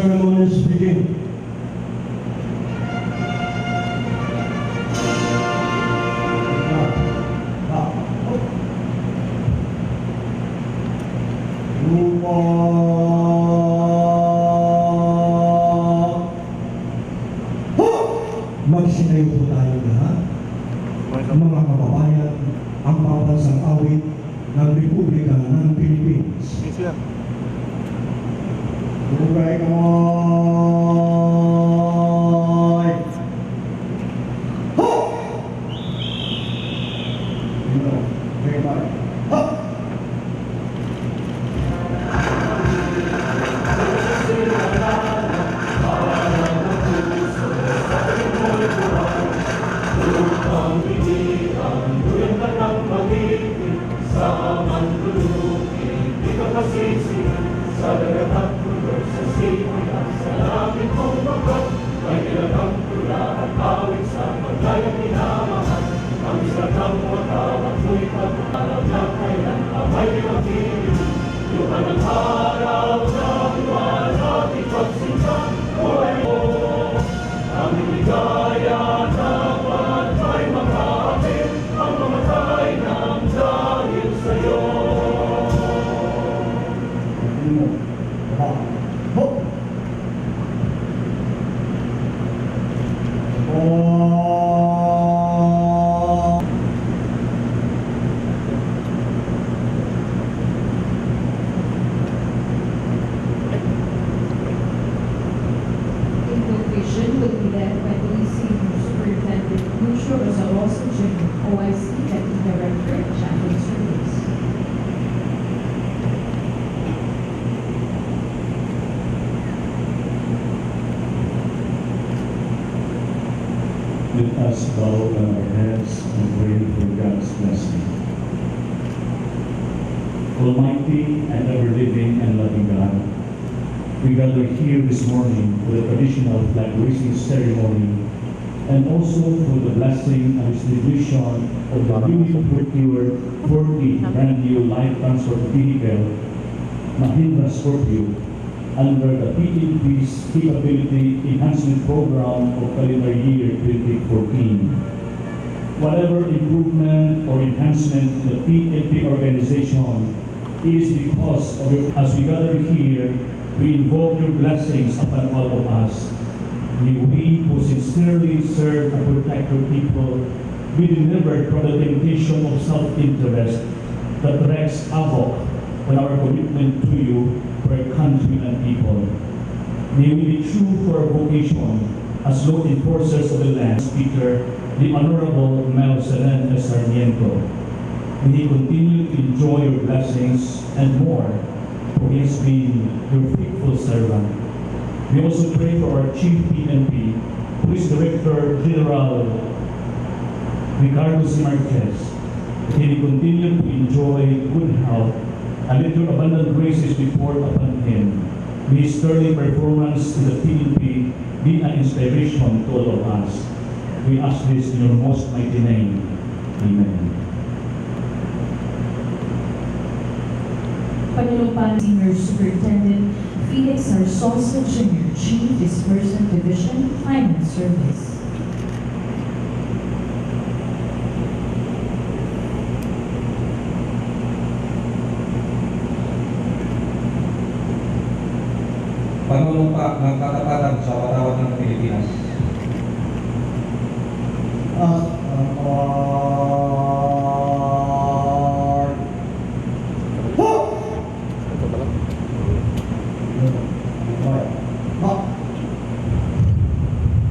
ceremonies begin. Magsinayo po tayo lahat, mga kababayan, ang pabansang awit ng Republika ng Pilipinas. Bugay kamoy! Ho! Bugay kamoy! Ho! Sa dagat pulos sa simulan, sa langit mong bagot, ay nilagang tula at awit sa paglayang minamahal. Ang isa kang matawag mo'y pagpapalaw na kailan amay magiging. Luhan ang araw na iwala, ikaw sinta, buhay mo. Ang ligaya dapat ay makapit, ang mamatay ng dahil sa'yo. Invocation will be led by the Senior Superintendent Lucio Rosarosa Jr., OIC Deputy Director, Chaplain Service. Let us bow down our heads and pray for God's blessing. Almighty and ever-living and loving God, we gather here this morning for the traditional flag raising ceremony and also for the blessing and distribution of the newly procured 40 brand new light transport vehicle, Mahindra Scorpio, under the PNP's Capability Enhancement Program of calendar year 2014. Whatever improvement or enhancement the PNP organization is because of your, as we gather here, we invoke your blessings upon all of us. May we who sincerely serve and protect your people be delivered from the temptation of self-interest that wreaks havoc on our commitment to you for our country and people. May we be true to our vocation as law enforcers of the land. Speaker, the Honorable Mel Celeste Sarmiento. May he continue to enjoy your blessings and more, for he has been your faithful servant. We also pray for our Chief PNP, Police Director General Ricardo C. Marquez. May he continue to enjoy good health and let your abundant graces be poured upon him. May his sterling performance in the PNP be an inspiration to all of us. We ask this in your most mighty name. Amen. Panunumpan Senior Superintendent Felix Arsosa Jr., Chief Disbursement Division, Finance Service. Panunumpa ng katapatan sa watawat ng Pilipinas.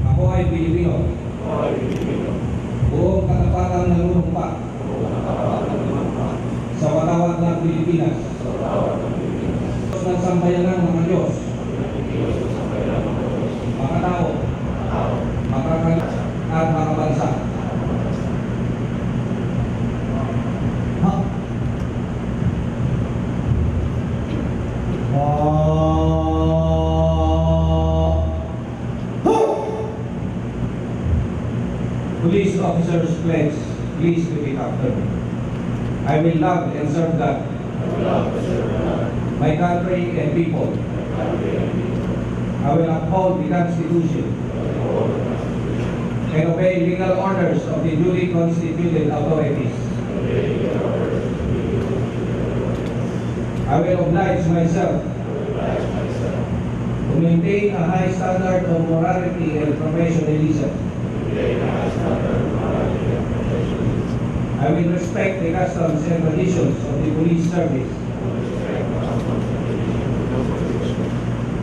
Ako ay Pilipino. Buong katapatan nanunumpa sa watawat ng Pilipinas. Ng sambayanan ng Diyos, mga tao, makakalit at mga bansa. Police officers pledge, please repeat after me. I will love and serve God, my country and people, I will uphold the Constitution and obey legal orders of the duly constituted authorities. I will oblige myself to maintain a high standard of morality and professionalism. I will respect the customs and traditions of the police service.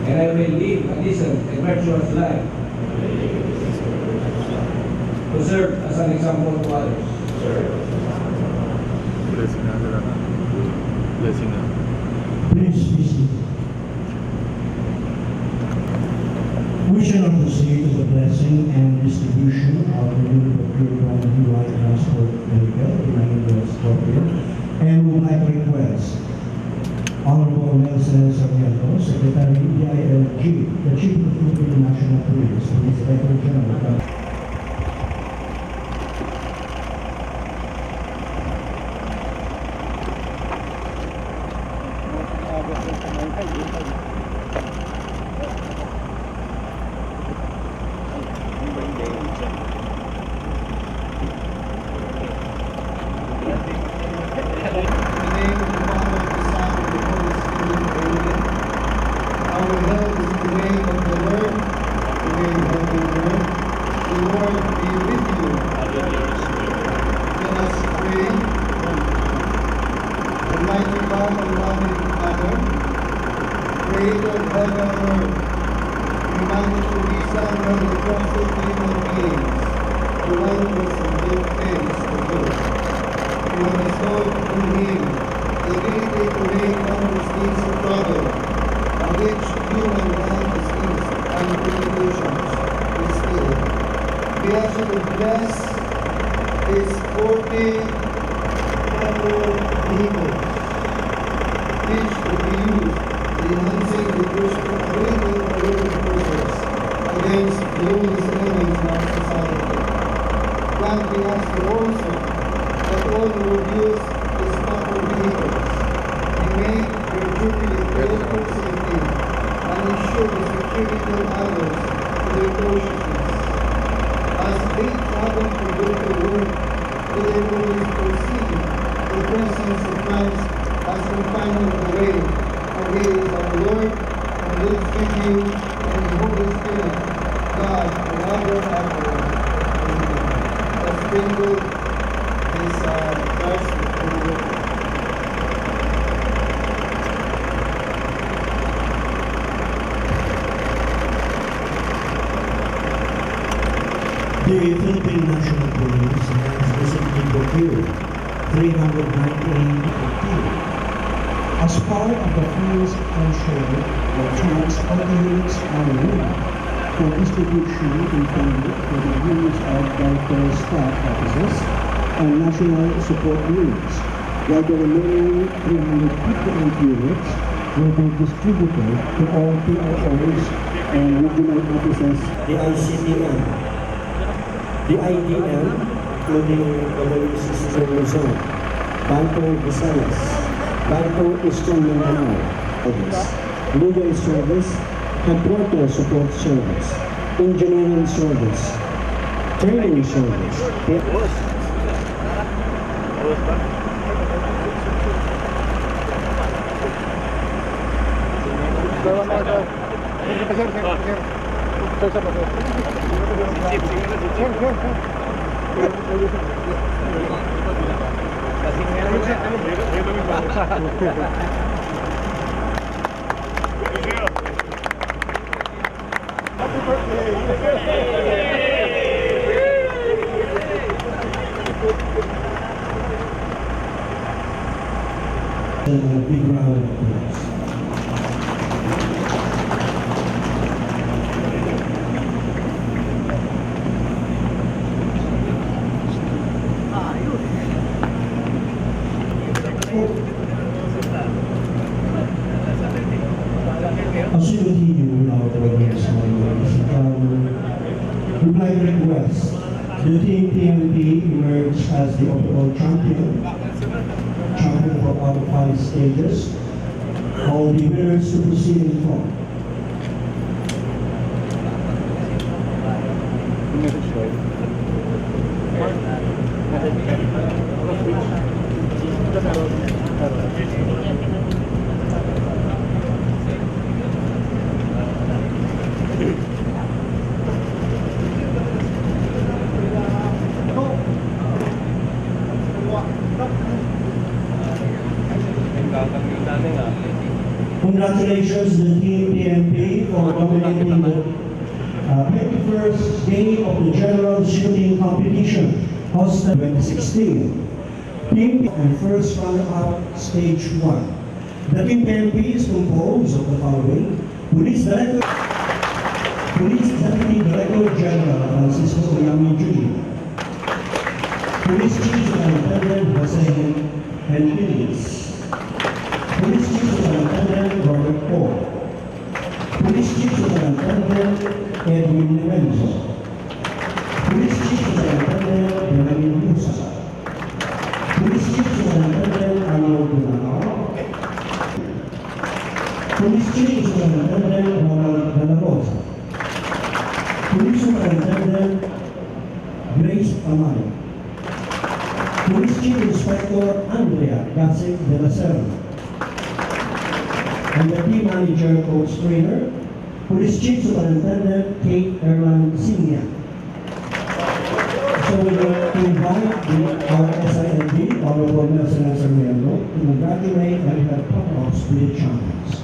And I will live a decent and virtuous life to serve as an example to others. Blessing na sila na. Blessing na. Please be seated. We shall now proceed to the blessing and distribution of the newly procured light transport vehicle, the Mahindra Scorpio, and we would like to request Honorable Nelson Sarmiento, Secretary DILG, the Chief of the Philippine National Police, and the Inspector General. Almighty God and loving Father, Creator of heaven and earth, reminded Teresa and her apostle human beings, the one who was in good things for good. You have bestowed on him the ability to make countless deeds of trouble, on which human life is eased and limitations is still. We ask you to bless his 40 vehicles, which will be used in enhancing the Christian forces against the oldest enemies in our society. God, we ask you also that all who will use these proper vehicles may make their duty with greater safety and ensure the security of others to their cautiousness. As they travel to go to work, they will always perceive the presence of Christ as companion of the way, for he is our Lord, and lives with you and the Holy Spirit, God, forever and ever. Amen. Let's sprinkle this Christ over. The Philippine National Police has recently procured 398 vehicles as part of the funds ensured the trans of the units are ready for distribution intended for the use of welfare staff officers and national support units, while the remaining 358 units will be distributed to all PROs and regional offices. The ICDM, the IDM, including the Logistic Luzon, Banco Visayas, Banco Eastern Mindanao, Legal Service, Headquarter Support Service, Engineering Service, Training Service. A big round of applause. As we continue with our programs, we'd like to request the Team PNP emerge as the overall champion for all 5 stages. All the winners to proceed in front. Congratulations to the Team PNP for dominating the 21st day of the General Shooting Competition, hosted 2016. Team and first runner-up, Stage 1. The Team PNP is composed of the following: Police Deputy Director General Francisco Oyami Jr., Police Chief Superintendent Jose Henriquez, Police Chief Superintendent Robert Paul, Police Chief Superintendent Edwin Lorenzo, Police Chief Superintendent Benjamin Musa, Police Chief Superintendent Arnold Dunao, Police Chief Superintendent Ronald De La Rosa, Police Superintendent Grace Amaya, Police Chief Inspector Andrea Gasek de la Serna, and the Team Manager Coach Trainer, Police Chief Superintendent Kate Erland Senior. So we will invite our SILD, Honorable Nelson Sarmiento, to congratulate and help top spirit champions.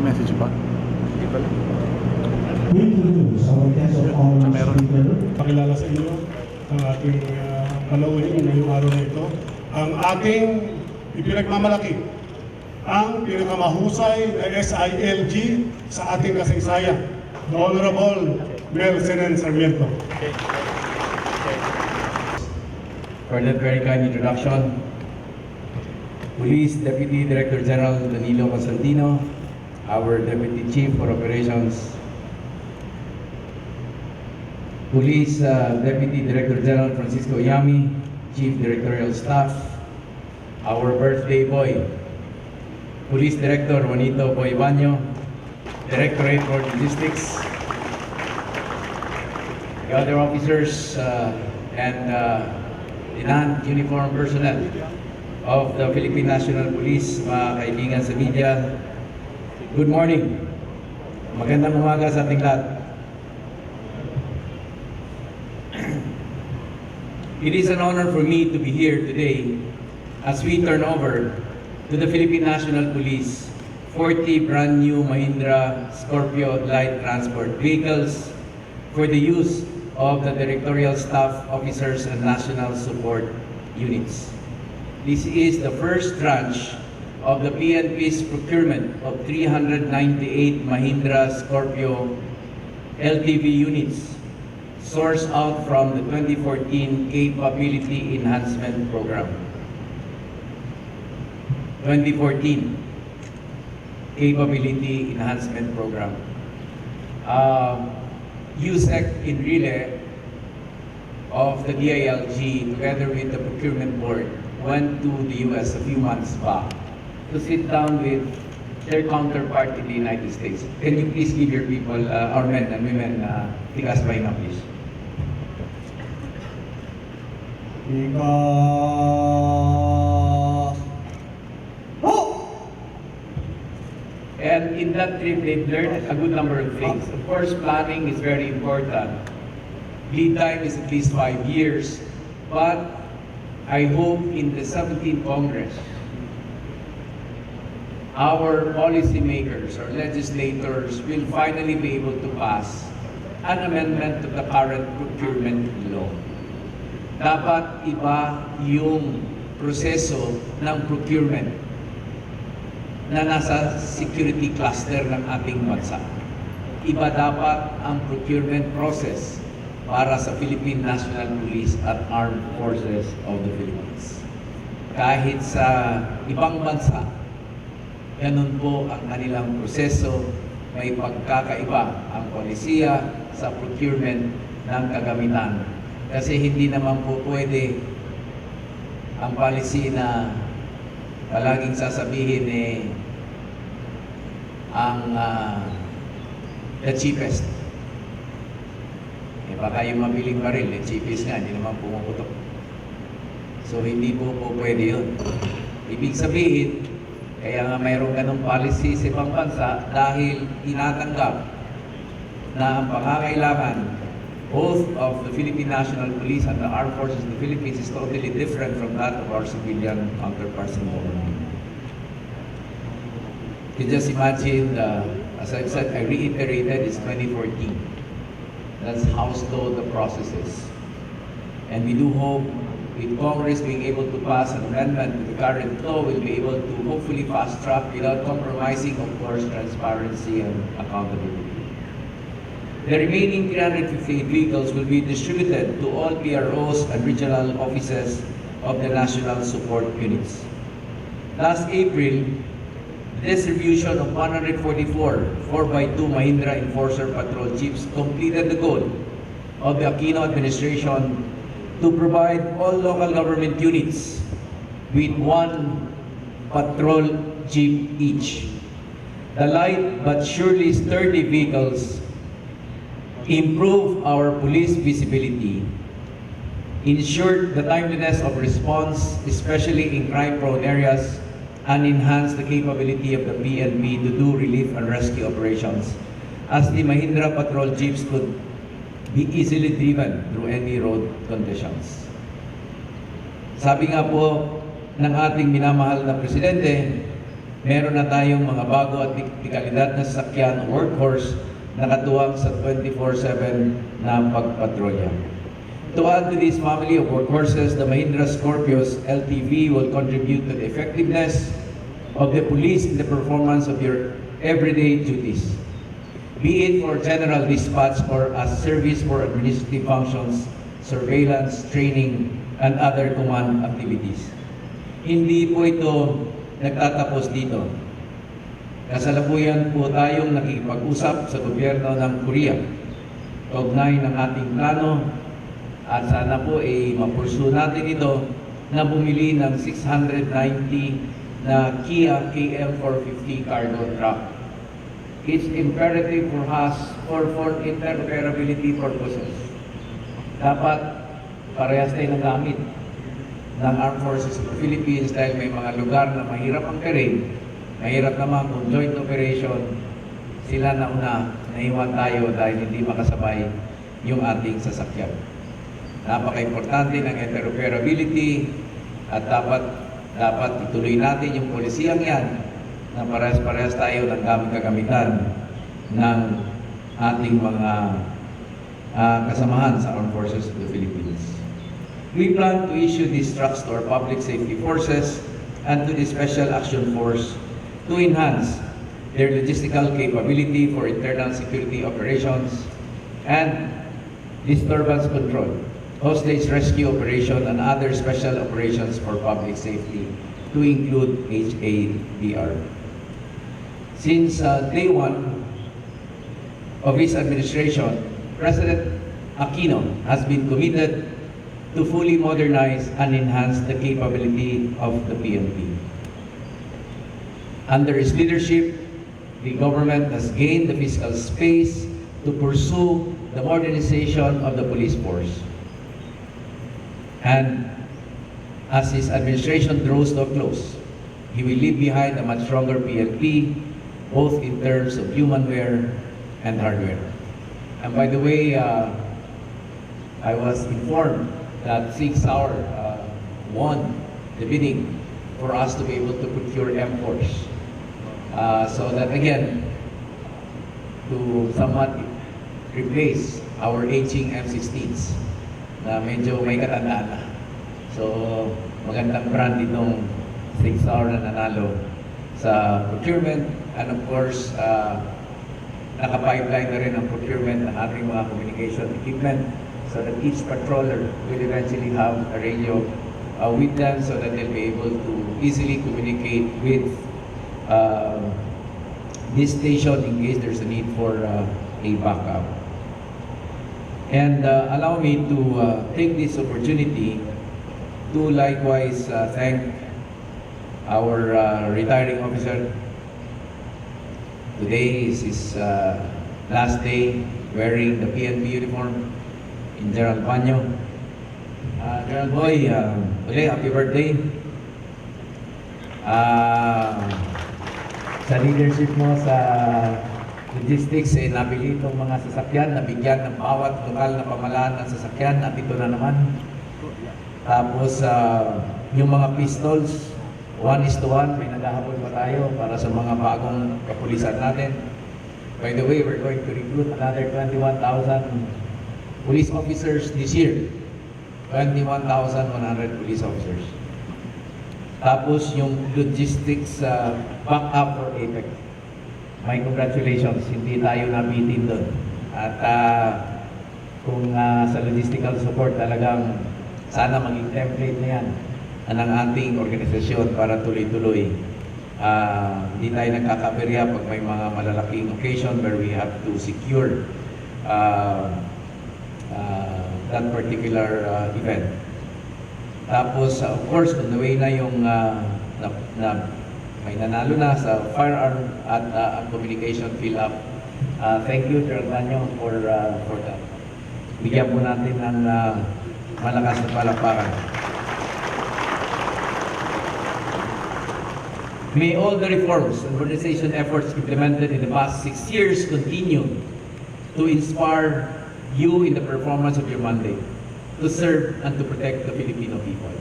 Message ba? We introduce our guest of honor speaker. Pakilala sa inyo ang ating panauhin ngayong araw na ito. Ang ating ipinagmamalaki, ang pinakamahusay na SILG sa ating kasaysayan, the Honorable Nelson Sarmiento. For that very kind introduction, Police Deputy Director General Danilo Constantino, our Deputy Chief for Operations, Police Deputy Director General Francisco Oyami, Chief Directorial Staff, our birthday boy, Police Director Juanito Boibanyo, Directorate for Logistics, the other officers and non-uniform personnel of the Philippine National Police, mga kaibigan sa media, good morning. Magandang umaga sa ating lahat. It is an honor for me to be here today as we turn over to the Philippine National Police 40 brand new Mahindra Scorpio light transport vehicles for the use of the Directorial Staff Officers and National Support Units. This is the first tranche of the PNP's procurement of 398 Mahindra Scorpio LTV units sourced out from the 2014 Capability Enhancement Program. 2014 Capability Enhancement Program. USEC Enrile of the DILG, together with the procurement board, went to the US a few months back to sit down with their counterpart in the United States. Can you please give your people, our men and women, tigas pahinga, please? And in that trip, they've learned a good number of things. Of course, planning is very important. Lead time is at least 5 years. But I hope in the 17th Congress, our policymakers or legislators will finally be able to pass an amendment to the current procurement law. Dapat iba yung proseso ng procurement na nasa security cluster ng ating bansa. Iba dapat ang procurement process para sa Philippine National Police at Armed Forces of the Philippines. Kahit sa ibang bansa, ganun po ang kanilang proseso, may pagkakaiba ang polisiya sa procurement ng kagamitan. Kasi hindi naman po pwede ang policy na palaging sasabihin ang the cheapest. Baka yung mabiling baril, cheapest nga, hindi naman pumuputok. So hindi po pwede yun. Ibig sabihin, kaya nga mayroong ganong policy sa ibang bansa dahil tinatanggap na ang pangangailangan both of the Philippine National Police and the Armed Forces of the Philippines is totally different from that of our civilian counterparts in government. You just imagine, as I've said, I reiterated, it's 2014. That's how slow the process is. And we do hope with Congress being able to pass an amendment to the current law, we'll be able to hopefully fast track without compromising, of course, transparency and accountability. The remaining 358 vehicles will be distributed to all PROs and regional offices of the National Support Units. Last April, the distribution of 144 4x2 Mahindra Enforcer Patrol Jeeps completed the goal of the Aquino administration to provide all local government units with 1 patrol jeep each. The light but surely sturdy vehicles improve our police visibility, ensured the timeliness of response, especially in crime-prone areas, and enhance the capability of the PNP to do relief and rescue operations, as the Mahindra patrol jeeps could be easily driven through any road conditions. Sabi nga po ng ating minamahal na Presidente, meron na tayong mga bago at kalidad na sasakyan, workhorse, nakatuwang sa 24/7 na pagpatrolya. To add to this family of workhorses, the Mahindra Scorpios LTV will contribute to the effectiveness of the police in the performance of your everyday duties, be it for general dispatch or as service for administrative functions, surveillance, training, and other command activities. Hindi po ito nagtatapos dito. Kasalukuyan po tayong nakikipag-usap sa gobyerno ng Korea. Kaugnay ng ating plano at sana po mapursu natin ito na bumili ng 690 na Kia KM450 cargo truck. It's imperative for us for interoperability purposes. Dapat parehas tayo ng gamit ng Armed Forces of the Philippines dahil may mga lugar na mahirap ang terrain. Mahirap naman kung joint operation, sila na una, naiwan tayo dahil hindi makasabay yung ating sasakyan. Napaka-importante ng interoperability at dapat ituloy natin yung polisiyang yan na parehas-parehas tayo ng kagamitan ng ating mga kasamahan sa Armed Forces of the Philippines. We plan to issue these trucks to our public safety forces and to the Special Action Force to enhance their logistical capability for internal security operations and disturbance control, hostage rescue operation, and other special operations for public safety, to include HADR. Since day one of his administration, President Aquino has been committed to fully modernize and enhance the capability of the PNP. Under his leadership, the government has gained the fiscal space to pursue the modernization of the police force. And as his administration draws to a close, he will leave behind a much stronger PNP, both in terms of humanware and hardware. And by the way, I was informed that 6 Hour won the bidding for us to be able to procure M4s. So that again, to somewhat replace our aging M16s na medyo may katandaan na. So magandang brand itong 6 Hour na nanalo sa procurement, and of course, naka-pipeline na rin ang procurement ng ating mga communication equipment so that each patroller will eventually have a radio with them so that they'll be able to easily communicate with this station in case there's a need for a backup. And allow me to take this opportunity to likewise thank our retiring officer. Today is his last day wearing the PNP uniform in Gerald Banyo. Gerald Boy, uli, happy birthday. Sa leadership mo sa logistics, nabili itong mga sasakyan, nabigyan ng bawat lokal na pamalaan ng sasakyan at ito na naman. Tapos, yung mga pistols, 1:1, may naghahabol pa tayo para sa mga bagong kapulisan natin. By the way, we're going to recruit another 21,000 police officers this year. 21,100 police officers. Tapos yung logistics backup for APEC. My congratulations, hindi tayo nabitin doon. At kung sa logistical support talagang sana maging template na yan ng ating organisasyon para tuloy-tuloy. Hindi tayo nagkakaberya pag may mga malalaking occasion where we have to secure that particular event. Tapos, of course, on the way na yung may nanalo na sa firearm at communication fill-up. Thank you, Sir Banyo, for that. Bigyan po natin ng malakas na palakpakan. May all the reforms and modernization efforts implemented in the past 6 years continue to inspire you in the performance of your mandate, to serve and to protect the Filipino people.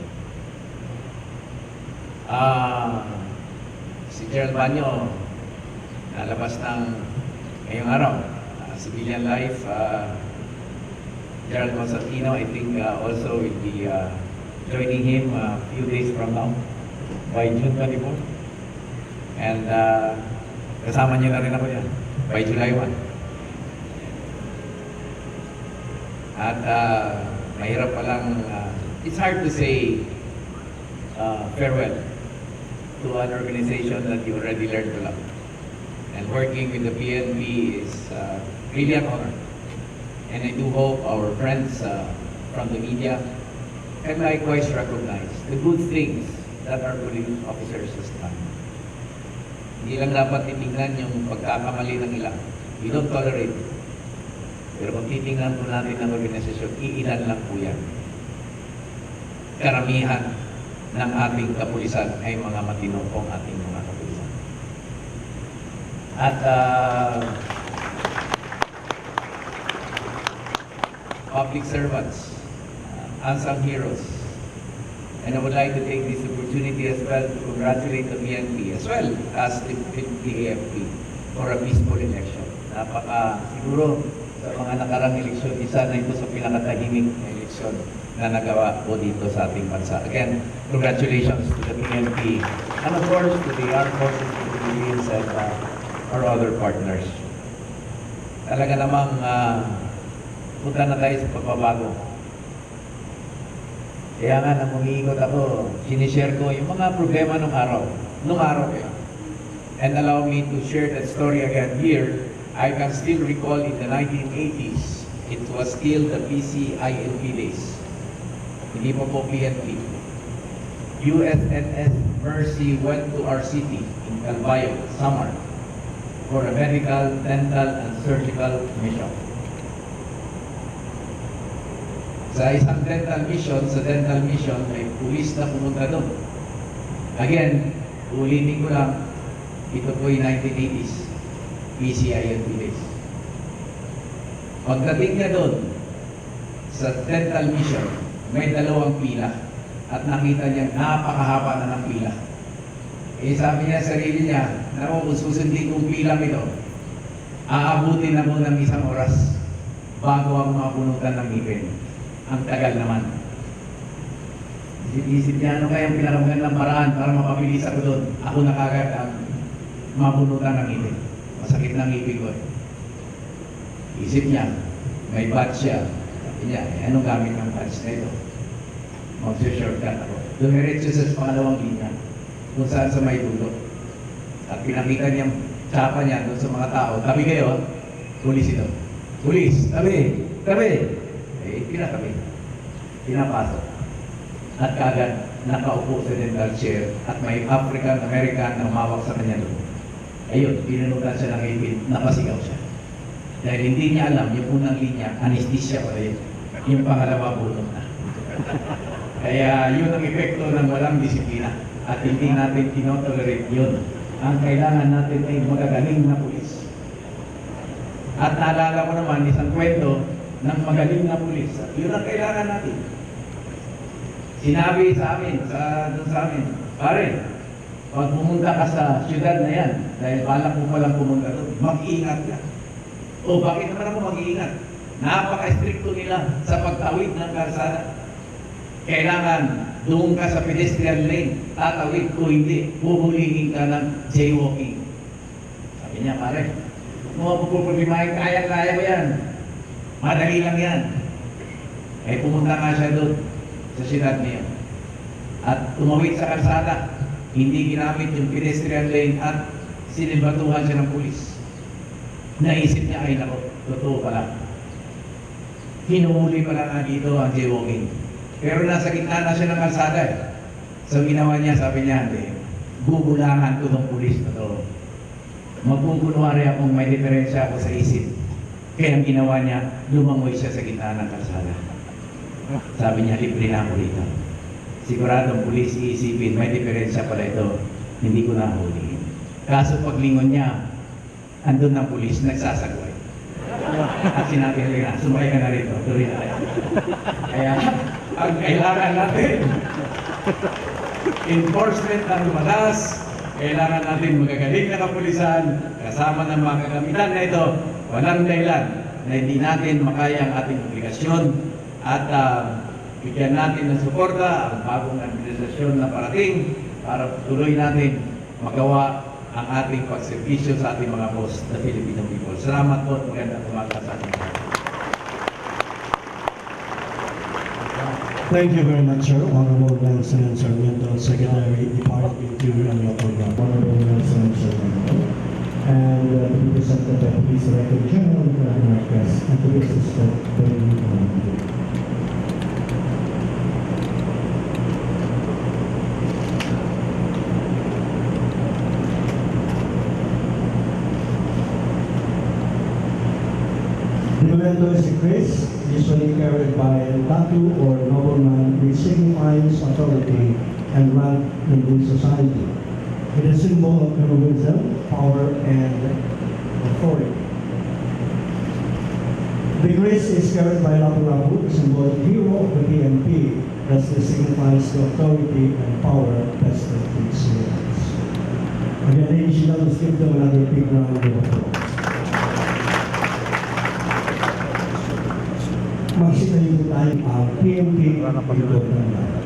Si Gerald Banyo, nalabas ng ngayong araw, civilian life. Gerald Constantino, I think also will be joining him a few days from now, by June 24. And kasama niyo na rin ako yan, by July 1. At mahirap palang, it's hard to say farewell to an organization that you already learned to love. And working with the PNP is really an honor. And I do hope our friends from the media can likewise recognize the good things that our police officers has done. Hindi lang dapat titingnan yung pagkakamali ng ilan. We don't tolerate it. Pero kung titingnan po natin ang organisasyon, iilan lang po yan. Karamihan ng ating kapulisan ay mga matino pong ating mga kapulisan. At public servants, unsung heroes. And I would like to take this opportunity as well to congratulate the PNP as well as the AFP for a peaceful election. Siguro sa mga nakarang eleksyon, isa na ito sa pinakatahimik na eleksyon na nagawa po dito sa ating bansa. Again, congratulations to the PNP and of course to the Armed Forces of the Philippines and our other partners. Talaga namang punta na tayo sa pagbabago. Kaya nga nang umiikot ako, sinishare ko yung mga problema nung araw yun. And allow me to share that story again here. I can still recall in the 1980s, it was still the PCINP days. Hindi pa po PNP. USNS Mercy went to our city in Calbayo, Samar, for a medical, dental, and surgical mission. Sa isang dental mission, may pulis na pumunta doon. Again, ulitin ko lang, ito po yung 1980s, PCINP days. Pagdating niya doon, sa dental mission, may dalawang pila. At nakita niya, napakahaba na ng pila. Sabi niya sa sarili niya, kung susundin kong pilang ito, aabutin na mo ng 1 oras bago ang mapunutan ng ngipin. Ang tagal naman. Isip niya, ano kaya ang pinakamagandang paraan para mapabilis ako doon? Ako na kagad ang mapunutan ng ngipin. Masakit ng ngipin ko. Isip niya, may batch siya. Sabi niya, anong gamit ng batch na ito? Mag-shortcut ako. Dumiretso sa pangalawang linya, kung saan sa may dulo. At pinakita niya, tsapa niya doon sa mga tao. Tabi kayo, pulis ito. Pulis, tabi, tabi. Pinakabit, pinapasok, at kagad nakaupo sa dental chair at may African American na umawak sa kanya doon. Ayun, pinunutan siya ng ipin, napasigaw siya. Dahil hindi niya alam, yung unang linya, anesthesia pa rin. Yung pangalawa, bulong na. Kaya yun ang epekto ng walang disiplina. At hindi natin tinotolerate yun. Ang kailangan natin ay magagaling na pulis. At naalala ko naman isang kwento ng magaling na pulis. Yun ang kailangan natin. Sinabi sa amin, pare, pag pumunta ka sa syudad na yan, dahil balak mo palang pumunta doon, mag-iingat ka. O bakit naman ako mag-iingat? Napaka-stricto nila sa pagtawid ng kalsada. Kailangan doon ka sa pedestrian lane, tatawid o hindi, bubulihin ka ng jaywalking. Sabi niya, pare, mga pupulimahin, kaya-kaya mo yan. Madali lang yan. Eh pumunta nga siya doon sa siyudad niya. At tumawid sa kalsada, hindi ginamit yung pedestrian lane at sinibatuhan siya ng pulis. Naisip niya, ay nako, totoo pala. Hinuhuli pala nga dito ang jaywalking. Pero nasa gitna na siya ng kalsada eh. So ginawa niya, sabi niya, gugulangan ko ng pulis na to. Magkukunwari akong may diferensya ako sa isip. Kaya ang ginawa niya, lumangoy siya sa gitna ng kalsada. Sabi niya, libre na ako dito. Siguradong pulis iisipin, may diferensya pala ito. Hindi ko nahulihin. Kaso paglingon niya, andun ng pulis, nagsasagway. At sinabi nila, sumay ka na rito, tuloy na tayo. Kaya, ang kailangan natin, enforcement ng batas, kailangan natin magagaling na kapulisan, kasama ng mga kagamitan na ito, walang dahilan na hindi natin makaya ang ating obligasyon at bigyan natin ng suporta ang bagong administrasyon na parating para tuloy natin magawa ang ating pagservisyo sa ating mga boss na Filipino people. Salamat po at magandang umaga sa ating lahat. Thank you very much, sir. Honorable Nelson Sarmiento, Secretary, Department of Interior and Local Government. Honorable Nelson Sarmiento. And to be presented by Police Director General Nicolai Marquez and to be assisted by Nicolai. The memento is a Chris, usually carried by a tattoo or nobleman, which signifies authority and rank in the society. It is a symbol of heroism, power, and authority. The grace is carried by Lapu-Lapu, the symbolic hero of the PNP, thus this signifies the authority and power vested in its leaders. Again, ladies and gentlemen, let's give them another big round of applause. Magsitayo po tayo ang PNP dito ng lahat.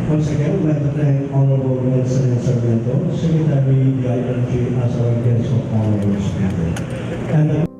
Once again, we'd like to thank Honorable Nelson Sarmiento, Secretary DILG, as our guest of honor this evening. And